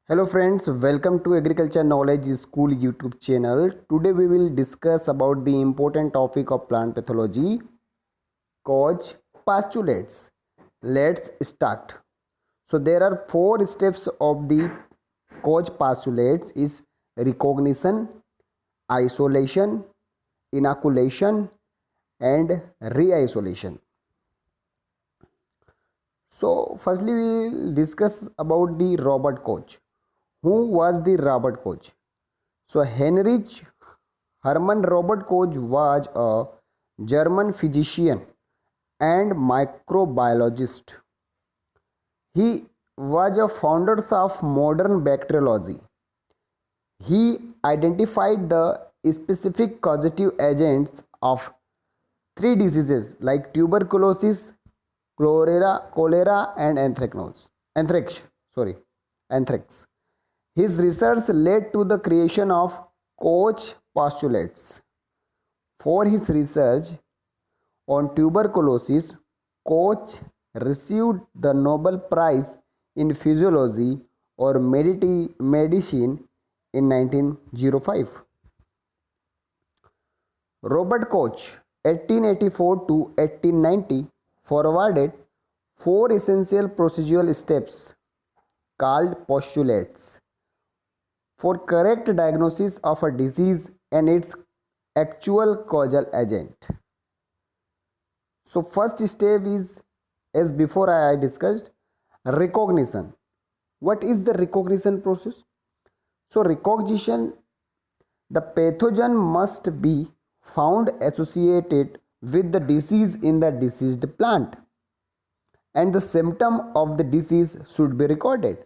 Hello friends, welcome to Agriculture Knowledge School YouTube channel. Today we will discuss about the important topic of plant pathology, Koch postulates. Let's start. So there are four steps of the Koch postulates is recognition, isolation, inoculation and re-isolation. So firstly we will discuss about the Robert Koch. Who was the Robert Koch? So Heinrich Hermann Robert Koch was a German physician and microbiologist. He was a founder of modern bacteriology. He identified the specific causative agents of three diseases like tuberculosis, cholera and anthrax. His research led to the creation of Koch postulates. For his research on tuberculosis, Koch received the Nobel Prize in Physiology or Medicine in 1905. Robert Koch, 1884 to 1890, forwarded four essential procedural steps called postulates for correct diagnosis of a disease and its actual causal agent. So first step is, as before I discussed, recognition. What is the recognition process? So recognition, the pathogen must be found associated with the disease in the diseased plant and the symptom of the disease should be recorded.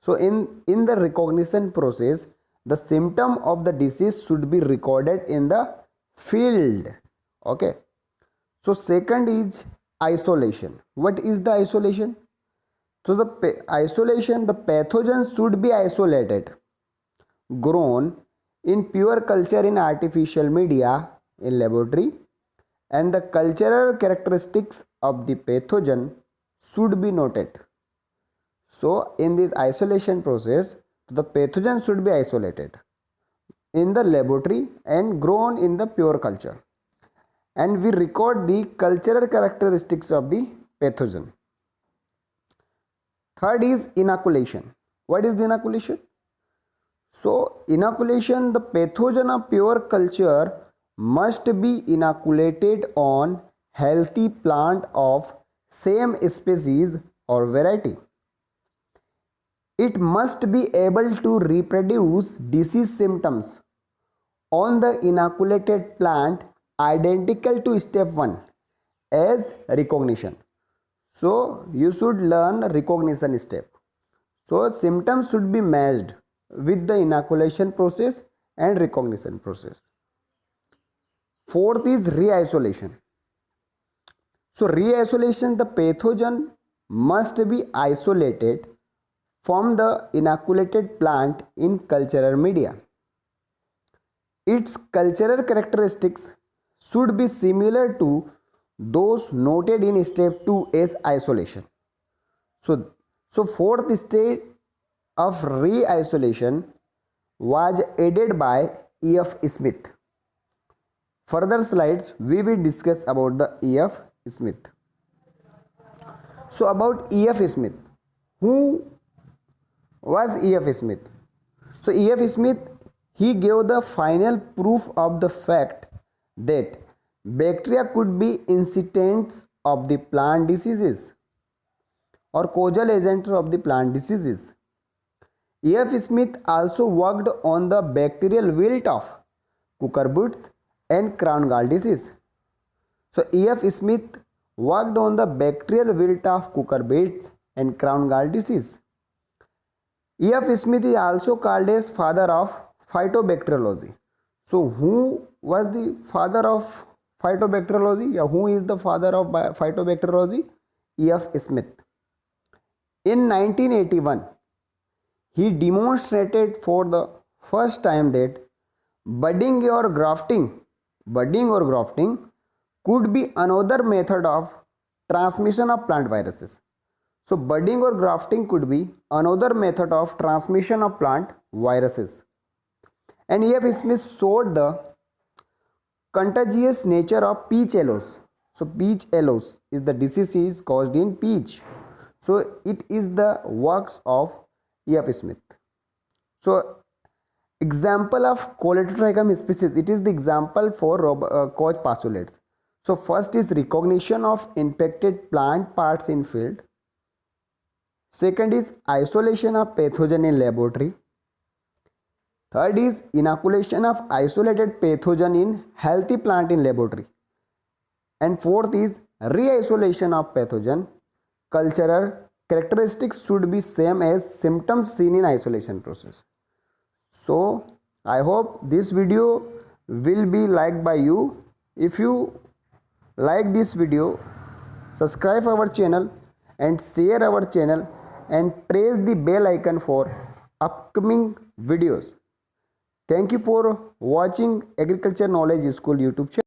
So in the recognition process, the symptom of the disease should be recorded in the field. Okay. So second is isolation. What is the isolation? So the isolation, the pathogen should be isolated, grown in pure culture in artificial media in laboratory, and the cultural characteristics of the pathogen should be noted. So in this isolation process, the pathogen should be isolated in the laboratory and grown in the pure culture, and we record the cultural characteristics of the pathogen. Third is inoculation. What is the inoculation? So inoculation, the pathogen of pure culture must be inoculated on healthy plant of same species or variety. It must be able to reproduce disease symptoms on the inoculated plant identical to step 1 as recognition. So you should learn recognition step. So symptoms should be matched with the inoculation process and recognition process. Fourth is re-isolation. So re-isolation, the pathogen must be isolated from the inoculated plant in cultural media. Its cultural characteristics should be similar to those noted in step 2 as isolation. So fourth stage of re-isolation was added by E.F. Smith. Further slides we will discuss about the E.F. Smith. So about E.F. Smith. Who was E.F. Smith? So E.F. Smith, he gave the final proof of the fact that bacteria could be incidents of the plant diseases or causal agents of the plant diseases. E.F. Smith also worked on the bacterial wilt of cucurbits and crown gall disease. So E.F. Smith worked on the bacterial wilt of cucurbits and crown gall disease. E.F. Smith is also called as father of phytobacteriology. So who was the father of phytobacteriology? Who is the father of phytobacteriology? E.F. Smith. In 1981, he demonstrated for the first time that budding or grafting could be another method of transmission of plant viruses. So budding or grafting could be another method of transmission of plant viruses. And E.F. Smith showed the contagious nature of peach aloes. So peach aloes is the disease is caused in peach. So it is the works of E.F. Smith. So example of Coleotrichum species, it is the example for Koch postulates. So first is recognition of infected plant parts in field. Second is isolation of pathogen in laboratory. Third is inoculation of isolated pathogen in healthy plant in laboratory. And fourth is re-isolation of pathogen. Cultural characteristics should be same as symptoms seen in isolation process. So I hope this video will be liked by you. If you like this video, subscribe our channel and share our channel and press the bell icon for upcoming videos. Thank you for watching Agriculture Knowledge School YouTube channel.